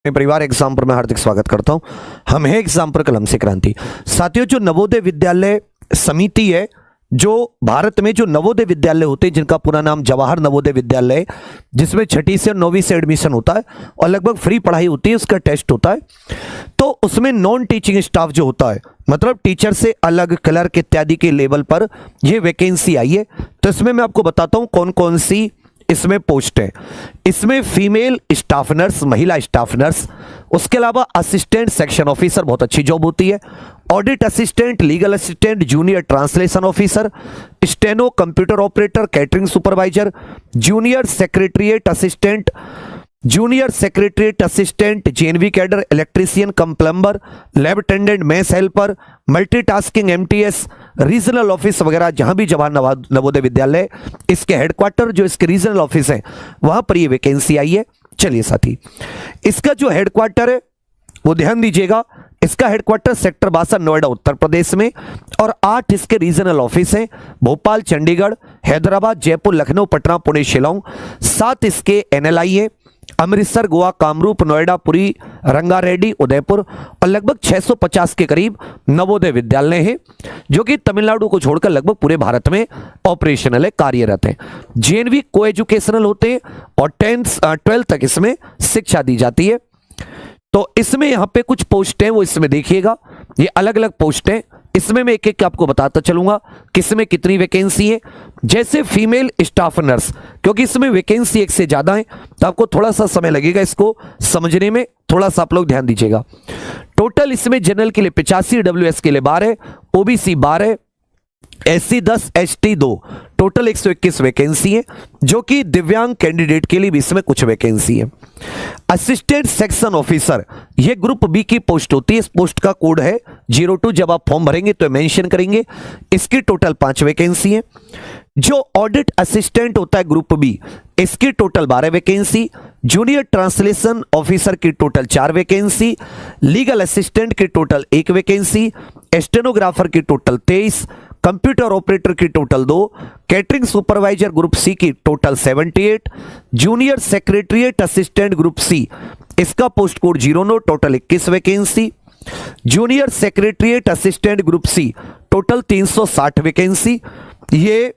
अपने परिवार एग्जाम पर मैं हार्दिक स्वागत करता हूं। हम हैं एग्जाम पर कलम से क्रांति। साथियों, जो नवोदय विद्यालय समिति है, जो भारत में जो नवोदय विद्यालय होते हैं जिनका पूरा नाम जवाहर नवोदय विद्यालय है, जिसमें 6ठी से 9वीं से एडमिशन होता है और लगभग फ्री पढ़ाई होती है, उसका टेस्ट होता है, तो उसमें नॉन टीचिंग स्टाफ जो होता है, मतलब टीचर से अलग क्लर्क इत्यादि के लेवल पर यह वैकेंसी आई है। तो इसमें मैं आपको बताता हूं कौन कौन सी इसमें पोस्ट है। इसमें फीमेल स्टाफ नर्स, महिला स्टाफ नर्स, उसके अलावा असिस्टेंट सेक्शन ऑफिसर, बहुत अच्छी जॉब होती है, audit assistant, legal assistant, junior translation officer, steno, computer operator, catering supervisor, junior secretariat assistant, JNV cadre, electrician cum plumber, lab attendant, mess helper, multitasking MTS, regional office वगैरह, जहां भी जवाहर नवोदय विद्यालय इसके headquarter जो इसके रीजनल ऑफिस है वहां पर ये वैकेंसी आई है। चलिए साथी, इसका जो हेडक्वार्टर है वो ध्यान दीजिएगा, इसका हेडक्वार्टर सेक्टर 62 नोएडा उत्तर प्रदेश में, और 8 इसके रीजनल ऑफिस हैं, भोपाल, चंडीगढ़, हैदराबाद, जयपुर, लखनऊ, पटना, पुणे, शिलांग। 7 इसके एनएलआई है, अमृतसर, गोवा, कामरूप, नोएडा, पुरी, रंगारेड्डी, उदयपुर, और लगभग 650 के करीब नवोदय विद्यालय हैं जो कि तमिलनाडु को छोड़कर लगभग पूरे भारत में ऑपरेशनल है, कार्यरत है। जेएनवी को एजुकेशनल होते हैं और 12th तक इसमें शिक्षा दी जाती है। तो इसमें यहां पे कुछ पोस्ट हैं, वो इसमें देखिएगा, ये अलग अलग पोस्ट हैं। इसमें मैं एक एक आपको बताता चलूंगा किसमें कितनी वैकेंसी है। जैसे फीमेल स्टाफ नर्स, क्योंकि इसमें वैकेंसी एक से ज्यादा है तो आपको थोड़ा सा समय लगेगा इसको समझने में, थोड़ा सा आप लोग ध्यान दीजिएगा। टोटल इसमें जनरल के लिए 85, डब्ल्यूएस के लिए 12, OBC 12, SC 10, ST 2, total 121 vacancy है, जो कि दिव्यांग कैंडिडेट के लिए भी इसमें कुछ वैकेंसी है। असिस्टेंट सेक्शन ऑफिसर, यह ग्रुप बी की पोस्ट होती है, इस पोस्ट का कोड है 02, जब आप फॉर्म भरेंगे तो मेंशन करेंगे। इसकी टोटल 5 वैकेंसी है। जो ऑडिट असिस्टेंट होता है ग्रुप बी, इसकी total 12 vacancy. Junior translation officer की टोटल 4 वैकेंसी, लीगल असिस्टेंट की टोटल 1 वैकेंसी, स्टेनोग्राफर की टोटल 23, कंप्यूटर ऑपरेटर की total 2, catering supervisor group C की total 78, junior secretariat assistant group C, इसका post code 09, total 21 vacancy. Junior secretariat assistant group C, total 360 vacancy. ये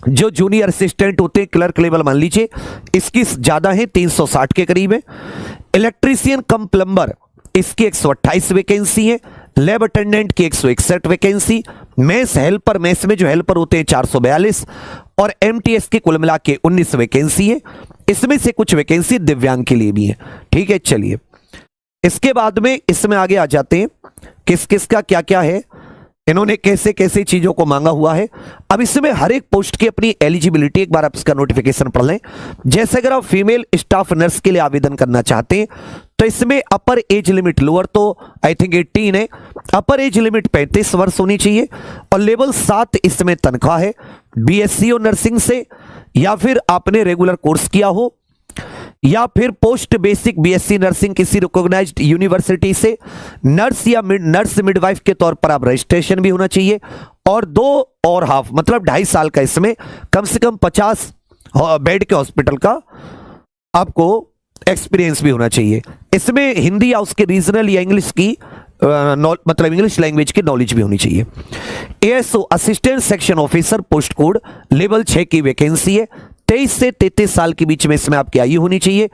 जो junior assistant होते हैं clerk level मान लीजिए, इसकी ज्यादा है, 360 के करीब है। इलेक्ट्रीशियन कम प्लम्बर, इसकी 128 वैकेंसी है। लैब अटेंडेंट की 161 वैकेंसी। मेस हेल्पर, मेस में जो हेल्पर होते हैं 442, और एमटीएस की कुल मिला के 19 वैकेंसी है। इसमें से कुछ वैकेंसी दिव्यांग के लिए भी है। ठीक है, चलिए इसके बाद में इसमें आगे आ जाते हैं किस किस का क्या क्या है, इन्होंने कैसे कैसे चीजों को मांगा हुआ है। अब इसमें हर एक पोस्ट की अपनी एलिजिबिलिटी, एक बार आप इसका नोटिफिकेशन पढ़ लें। जैसे अगर आप फीमेल स्टाफ नर्स के लिए आवेदन करना चाहते हैं तो इसमें अपर एज लिमिट, लोअर तो आई थिंक 18 है, अपर एज लिमिट 35 वर्ष होनी चाहिए, और लेवल 7 इसमें तनख्वाह है। बीएससी नर्सिंग से, या फिर आपने रेगुलर कोर्स किया हो, या फिर पोस्ट बेसिक बीएससी नर्सिंग किसी रिकॉग्नाइज्ड यूनिवर्सिटी से, नर्स या नर्स मिडवाइफ के तौर पर आप रजिस्ट्रेशन भी होना चाहिए, और 2 और हाफ मतलब 2.5 साल का इसमें कम से कम 50 बेड के हॉस्पिटल का आपको एक्सपीरियंस भी होना चाहिए। इसमें हिंदी या उसके रीजनल या इंग्लिश की मतलब इंग्लिश लैंग्वेज की नॉलेज भी होनी चाहिए। ASO assistant section officer, post code level 6 की वैकेंसी है। 23 से 33 साल के बीच में इसमें आपकी आयु होनी चाहिए।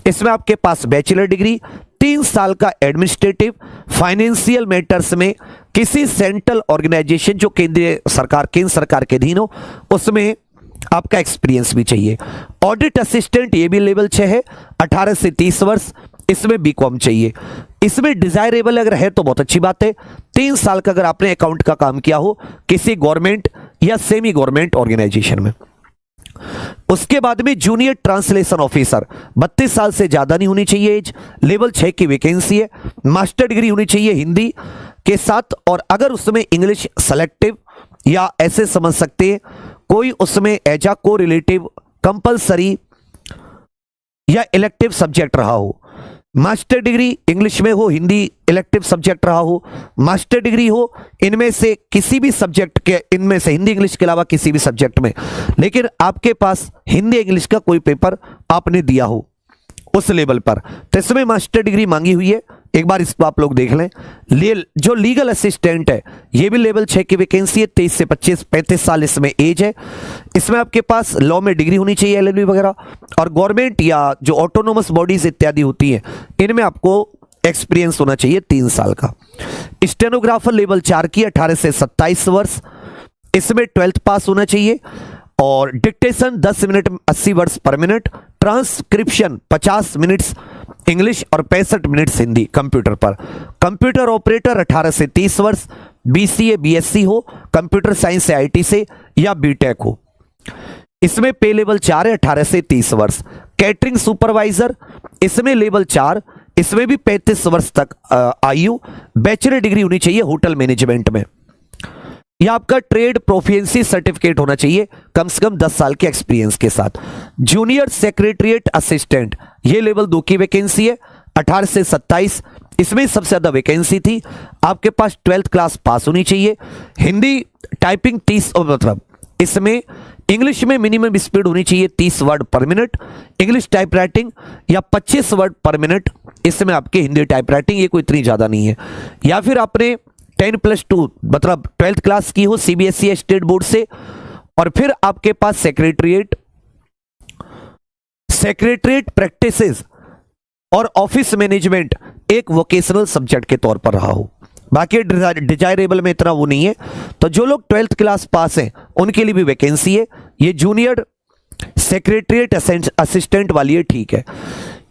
इसमें आपके पास बैचलर डिग्री, 3 साल का एडमिनिस्ट्रेटिव फाइनेंशियल मैटर्स में किसी सेंट्रल ऑर्गेनाइजेशन जो केंद्र सरकार के अधीन हो, उसमें आपका एक्सपीरियंस भी चाहिए। ऑडिट असिस्टेंट, ये भी लेवल 6 है, 18 से 30 वर्ष, इसमें बीकॉम चाहिए। इसमें डिजायरेबल अगर है तो बहुत अच्छी बात है, 3 साल का अगर आपने अकाउंट का काम किया हो किसी गवर्नमेंट या सेमी गवर्नमेंट ऑर्गेनाइजेशन में। उसके बाद में जूनियर ट्रांसलेशन ऑफिसर, 32 साल से ज्यादा नहीं होनी चाहिए एज, लेवल 6 की वैकेंसी है। मास्टर डिग्री होनी चाहिए हिंदी के साथ, और अगर उसमें इंग्लिश सेलेक्टिव या ऐसे समझ सकते हैं कोई उसमें एजा को रिलेटिव कंपलसरी या इलेक्टिव सब्जेक्ट रहा हो, मास्टर डिग्री इंग्लिश में हो, हिंदी इलेक्टिव सब्जेक्ट रहा हो, मास्टर डिग्री हो इनमें से किसी भी सब्जेक्ट के, इनमें से हिंदी इंग्लिश के अलावा किसी भी सब्जेक्ट में, लेकिन आपके पास हिंदी इंग्लिश का कोई पेपर आपने दिया हो, उस लेवल पर। तो इसमें मास्टर डिग्री मांगी हुई है, एक बार इसको आप लोग देख लें। जो लीगल असिस्टेंट है ये भी लेवल 6 की वैकेंसी है, 23 से 35 साल इसमें एज है। इसमें आपके पास लॉ में डिग्री होनी चाहिए, LLB वगैरह, और गवर्नमेंट या जो ऑटोनोमस बॉडीज इत्यादि होती हैं इनमें आपको एक्सपीरियंस होना चाहिए 3 साल का। स्टेनोग्राफर लेवल 4 की 18 से 27 वर्ष, इसमें 12th पास होना चाहिए, और डिक्टेशन 10 मिनट 80 वर्ड्स पर मिनट, ट्रांसक्रिप्शन 50 मिनट्स इंग्लिश और 65 मिनट्स हिंदी कंप्यूटर पर। कंप्यूटर ऑपरेटर 18 से 30 वर्ष, BCA BSc हो, कंप्यूटर साइंस से IT से या BTech हो। इसमें पे लेवल 4 है, 18 से 30 वर्ष। कैटरिंग सुपरवाइजर इसमें लेवल 4, इसमें भी 35 वर्ष तक आयु, बैचलर डिग्री होनी चाहिए होटल मैनेजमेंट में। यह आपका ट्रेड प्रोफिशिएंसी सर्टिफिकेट होना चाहिए कम से कम 10 साल के एक्सपीरियंस के साथ। जूनियर सेक्रेटरिएट असिस्टेंट ये लेवल 2 की वैकेंसी है, 18 से 27, इसमें सबसे ज्यादा वैकेंसी थी। आपके पास 12th क्लास पास होनी चाहिए। हिंदी टाइपिंग 30, मतलब इसमें इंग्लिश में मिनिमम स्पीड होनी चाहिए 30 वर्ड पर मिनट, इंग्लिश टाइप राइटिंग या 25 वर्ड पर मिनट, इसमें आपके हिंदी टाइप राइटिंग ये कोई इतनी ज्यादा नहीं है। या फिर आपने 10+2 मतलब 12th क्लास की हो CBSE स्टेट बोर्ड से, और फिर आपके पास सेक्रेटरिएट प्रैक्टिसेस और ऑफिस मैनेजमेंट एक वोकेशनल सब्जेक्ट के तौर पर रहा हो। बाकी डिजायरेबल में इतना वो नहीं है। तो जो लोग 12th क्लास पास हैं उनके लिए भी वैकेंसी है। ये जूनियर सेक्रेटरिएट असिस्टेंट वाली है, ठीक है।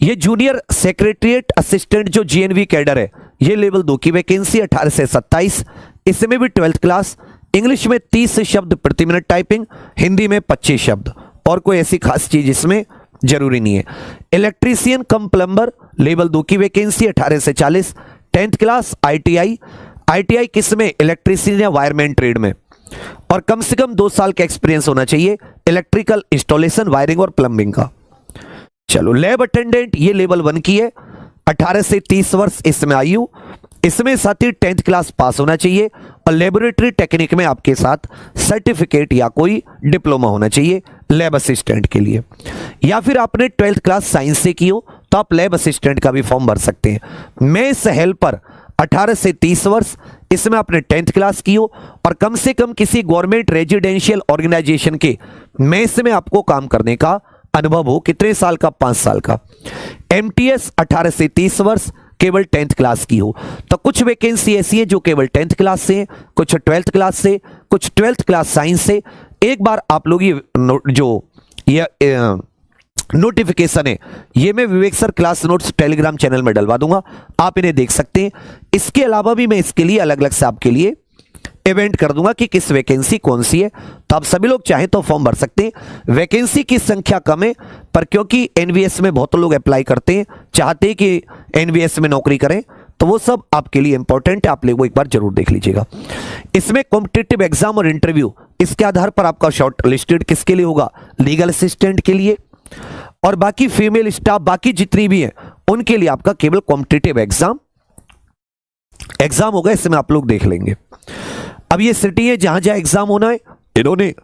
ये जूनियर सेक्रेटरिएट असिस्टेंट जो GNV कैडर है ये लेवल 2 की वैकेंसी 18 से 27, इसमें भी 12th क्लास, इंग्लिश में 30 शब्द प्रति मिनट टाइपिंग, हिंदी में 25 शब्द, और कोई ऐसी खास चीज इसमें जरूरी नहीं है। इलेक्ट्रीशियन कम प्लम्बर लेवल 2 की वैकेंसी 18 से 40, 10th क्लास, ITI किस में, इलेक्ट्रीशियन या वायरमैन ट्रेड में, और कम से कम 2 साल का एक्सपीरियंस होना चाहिए इलेक्ट्रिकल इंस्टॉलेशन, वायरिंग और प्लम्बिंग का। चलो, लैब अटेंडेंट ये लेवल 1 की है, 18 से 30 वर्ष इसमें आयु, इसमें साथ ही 10th क्लास पास होना चाहिए, और लेबोरेटरी टेक्निक में आपके साथ सर्टिफिकेट या कोई डिप्लोमा होना चाहिए लैब असिस्टेंट के लिए। या फिर आपने 12th क्लास साइंस से की हो तो आप लैब असिस्टेंट का भी फॉर्म भर सकते हैं। मेस हेल्पर 18 से 30 वर्ष, इसमें आपने 10th क्लास की हो और कम से कम किसी गवर्नमेंट रेजिडेंशियल ऑर्गेनाइजेशन के मेस में आपको काम करने का अनुभव हो। कितने साल का? 5 साल का। MTS 18 से 30 वर्ष, केवल 10th क्लास की हो। तो कुछ वैकेंसी ऐसी है जो केवल 10th क्लास से, कुछ 12th क्लास से, कुछ 12th क्लास साइंस से। एक बार आप लोग ये नोटिफिकेशन है ये मैं Vivek sir class notes Telegram channel में डलवा दूंगा, आप इन्हें देख सकते हैं। इसके अलावा भी मैं इसके लिए अलग अलग से आपके लिए इवेंट कर दूंगा कि किस वैकेंसी कौन सी है, तो आप सभी लोग चाहें तो फॉर्म भर सकते हैं। वैकेंसी की संख्या कम है, पर क्योंकि एनवीएस में बहुत लोग अप्लाई करते हैं, चाहते हैं कि एनवीएस में नौकरी करें, तो वो सब आपके लिए इंपॉर्टेंट है, आप लोग एक बार जरूर देख लीजिएगा। इसमें कॉम्पिटिटिव एग्जाम और इंटरव्यू, इसके आधार पर आपका शॉर्ट लिस्टेड किसके लिए होगा? लीगल असिस्टेंट के लिए, और बाकी फीमेल स्टाफ बाकी जितनी भी है उनके लिए आपका केवल कॉम्पिटिटिव एग्जाम होगा। इसमें आप लोग देख लेंगे। अब ये सिटी है जहां जहां एग्जाम होना है, इन्होंने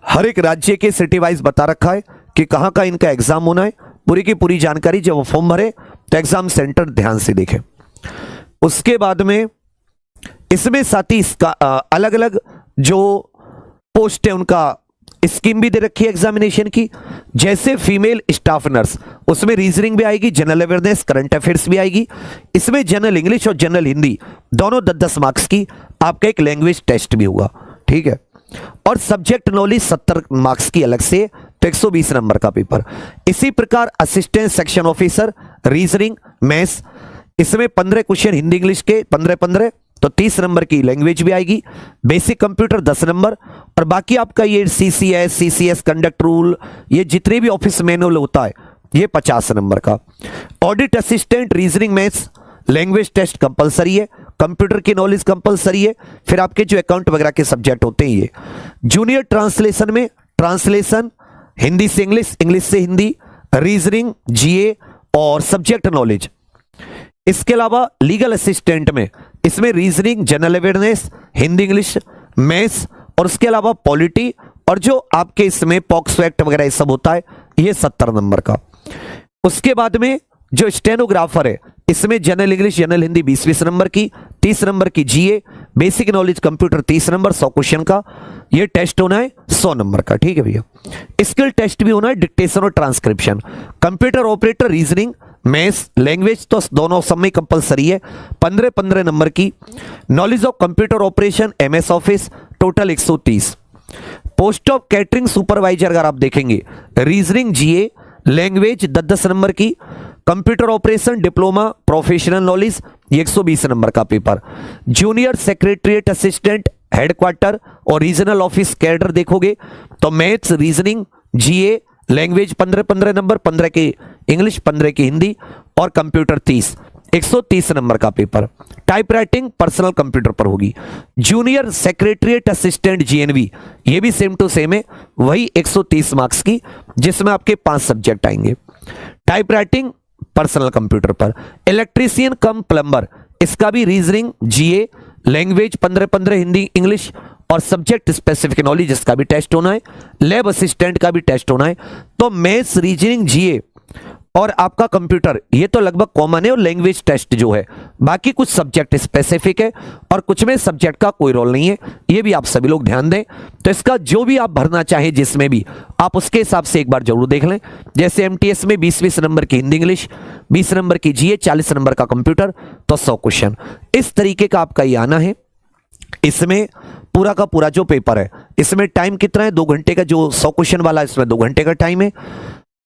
हर एक राज्य के सिटी वाइज बता रखा है कि कहां का इनका एग्जाम होना है। पूरी की पूरी जानकारी जब वो फॉर्म भरे तो एग्जाम सेंटर ध्यान से देखें। उसके बाद में इसमें साथ ही इसका अलग अलग जो पोस्ट है उनका स्कीम भी दे रखी है एग्जामिनेशन की। जैसे फीमेल स्टाफ नर्स, उसमें रीजनिंग भी आएगी, जनरल अवेयरनेस, करंट अफेयर्स भी आएगी। इसमें जनरल इंग्लिश और जनरल हिंदी दोनों 10-10 मार्क्स की, आपका एक लैंग्वेज टेस्ट भी होगा, ठीक है। और सब्जेक्ट नॉलेज 70 मार्क्स की अलग से, तो 120 नंबर का पेपर। इसी प्रकार assistant section officer, reasoning, maths, इसमें 15 क्वेश्चन हिंदी इंग्लिश के, 15-15, तो 30 नंबर की लैंग्वेज भी आएगी। बेसिक कंप्यूटर 10 नंबर, और बाकी आपका ये CCS कंडक्ट रूल, ये जितने भी ऑफिस मैनुअल होता है ये 50 नंबर का। Audit assistant, reasoning, maths, language test compulsory है, कंप्यूटर की नॉलेज कंपलसरी है। फिर आपके जो अकाउंट वगैरह के सब्जेक्ट होते हैं ये। जूनियर ट्रांसलेशन में ट्रांसलेशन हिंदी से इंग्लिश, इंग्लिश से हिंदी, रीजनिंग, GA और सब्जेक्ट नॉलेज। इसके अलावा लीगल असिस्टेंट में इसमें reasoning, general awareness, Hindi English, maths, और उसके अलावा पॉलिटी, और जो आपके इसमें पॉक्सो एक्ट वगैरह ये सब होता है ये 70 नंबर का। उसके बाद में जो स्टेनोग्राफर है इसमें general English general Hindi 20-20 number की, 30 नंबर की GA, basic knowledge computer 30 number 100 question का, ये टेस्ट होना है 100 नंबर का। ठीक है भैया। स्किल टेस्ट भी होना है, डिक्टेशन और transcription. Computer operator reasoning maths language तो दोनों सब में कंपलसरी है, 15-15 नंबर की। Knowledge of computer operation MS office total 130। Post of catering supervisor अगर आप देखेंगे रीजनिंग जीए लैंग्वेज 10-10 नंबर की, computer operation diploma professional knowledge ये 120 नंबर का paper. Junior secretariat assistant headquarter और रीजनल ऑफिस कैडर देखोगे तो मैथ्स रीजनिंग जीए लैंग्वेज 15-15 नंबर, 15 की इंग्लिश 15 की हिंदी और कंप्यूटर 30, 130 नंबर का पेपर। टाइपराइटिंग पर्सनल कंप्यूटर पर होगी। जूनियर सेक्रेटरीट असिस्टेंट GNV ये भी सेम टू सेम है, वही 130 मार्क्स की, जिसमें आपके 5 सब्जेक्ट आएंगे। टाइपराइटिंग पर्सनल कंप्यूटर पर। इलेक्ट्रीशियन कम प्लम्बर इसका भी रीजनिंग जीए लैंग्वेज 15-15 हिंदी इंग्लिश और सब्जेक्ट स्पेसिफिक नॉलेज इसका भी टेस्ट होना है। लैब असिस्टेंट का भी टेस्ट होना है। तो मैथ्स रीजनिंग जीए और आपका कंप्यूटर ये तो लगभग कॉमन है, और लैंग्वेज टेस्ट जो है, बाकी कुछ सब्जेक्ट स्पेसिफिक है और कुछ में सब्जेक्ट का कोई रोल नहीं है, ये भी आप सभी लोग ध्यान दें। तो इसका जो भी आप भरना चाहें जिसमें भी, आप उसके हिसाब से एक बार जरूर देख लें। जैसे MTS में 20-20 नंबर की हिंदी इंग्लिश, 20 नंबर की जीए, 40 नंबर का कंप्यूटर, तो 100 क्वेश्चन इस तरीके का आपका ये आना है। इसमें पूरा का पूरा जो पेपर है इसमें टाइम कितना है, 2 घंटे का। जो 100 क्वेश्चन वाला है इसमें 2 घंटे का टाइम है।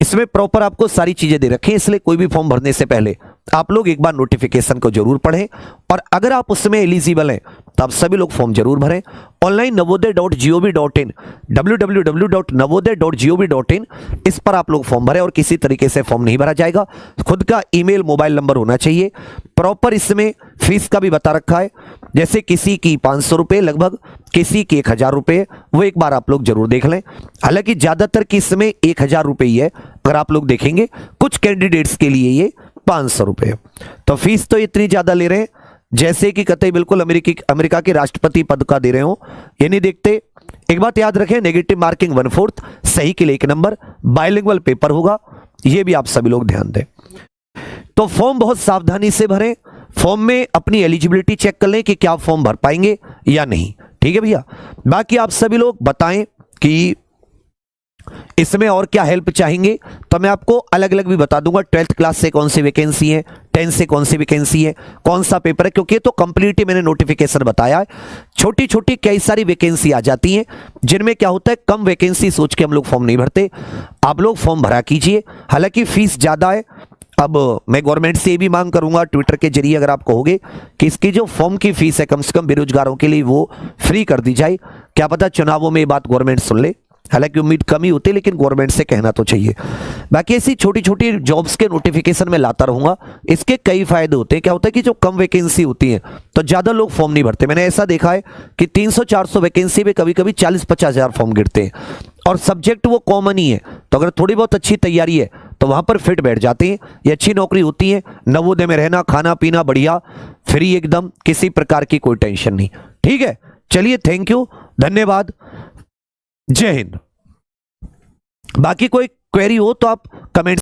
इसमें प्रॉपर आपको सारी चीजें दे रखी हैं, इसलिए कोई भी फॉर्म भरने से पहले आप लोग एक बार नोटिफिकेशन को जरूर पढ़ें, और अगर आप उसमें एलिजिबल हैं तो आप सभी लोग फॉर्म जरूर भरें। ऑनलाइन navodaya.gov.in www.navodaya.gov.in इस पर आप लोग फॉर्म भरें, और किसी तरीके से फॉर्म नहीं भरा जाएगा। खुद का ईमेल मोबाइल नंबर होना चाहिए। प्रॉपर इसमें फीस का भी बता रखा है, जैसे किसी की 500 रुपये लगभग, किसी की 1000 रुपये, वो एक बार आप लोग जरूर देख लें। हालांकि ज्यादातर की इसमें 1000 रुपये ही है, अगर आप लोग देखेंगे कुछ कैंडिडेट्स के लिए ये 500 रुपये। तो फीस तो इतनी ज्यादा ले रहे हैं जैसे कि कतई बिल्कुल अमेरिका के राष्ट्रपति पद का दे रहे हो, ये नहीं देखते। एक बात याद रखें, नेगेटिव मार्किंग 1/4, सही के लिए 1 नंबर, बाइलिंगुअल पेपर होगा, ये भी आप सभी लोग ध्यान दें। तो फॉर्म बहुत सावधानी से भरें। फॉर्म में अपनी एलिजिबिलिटी चेक कर लें कि क्या फॉर्म भर पाएंगे या नहीं। ठीक है भैया। बाकी आप सभी लोग बताएं कि इसमें और क्या हेल्प चाहेंगे, तो मैं आपको अलग अलग भी बता दूंगा। 12th क्लास से कौन सी वैकेंसी है, 10 से कौन सी वैकेंसी है, कौन सा पेपर है, क्योंकि ये तो कंप्लीट ही मैंने नोटिफिकेशन बताया है। छोटी छोटी कई सारी वैकेंसी आ जाती हैं, जिनमें क्या होता है कम वैकेंसी सोच के हम लोग फॉर्म नहीं भरते। आप लोग फॉर्म भरा कीजिए, हालांकि फीस ज्यादा है। अब मैं गवर्नमेंट से भी मांग करूंगा ट्विटर के जरिए, अगर आप कहोगे कि इसकी जो फॉर्म की फीस है कम से कम बेरोजगारों के लिए वो फ्री कर दी जाए, क्या पता चुनावों में ये बात गवर्नमेंट सुन ले। हालांकि उम्मीद कम ही होती है, लेकिन गवर्नमेंट से कहना तो चाहिए। बाकी ऐसी छोटी छोटी जॉब्स के नोटिफिकेशन में लाता रहूंगा। इसके कई फायदे होते हैं। क्या होता है कि जो कम वैकेंसी होती है तो ज्यादा लोग फॉर्म नहीं भरते। मैंने ऐसा देखा है कि 300-400 वैकेंसी में कभी कभी 40-50 हजार फॉर्म गिरते हैं, और सब्जेक्ट वो कॉमन ही है। तो अगर थोड़ी बहुत अच्छी तैयारी है तो वहां पर फिट बैठ जाते हैं। ये अच्छी नौकरी होती है, नवोदय में रहना, खाना पीना बढ़िया, फ्री एकदम, किसी प्रकार की कोई टेंशन नहीं। ठीक है, चलिए, थैंक यू, धन्यवाद, जय हिंद। बाकी कोई क्वेरी हो तो आप कमेंट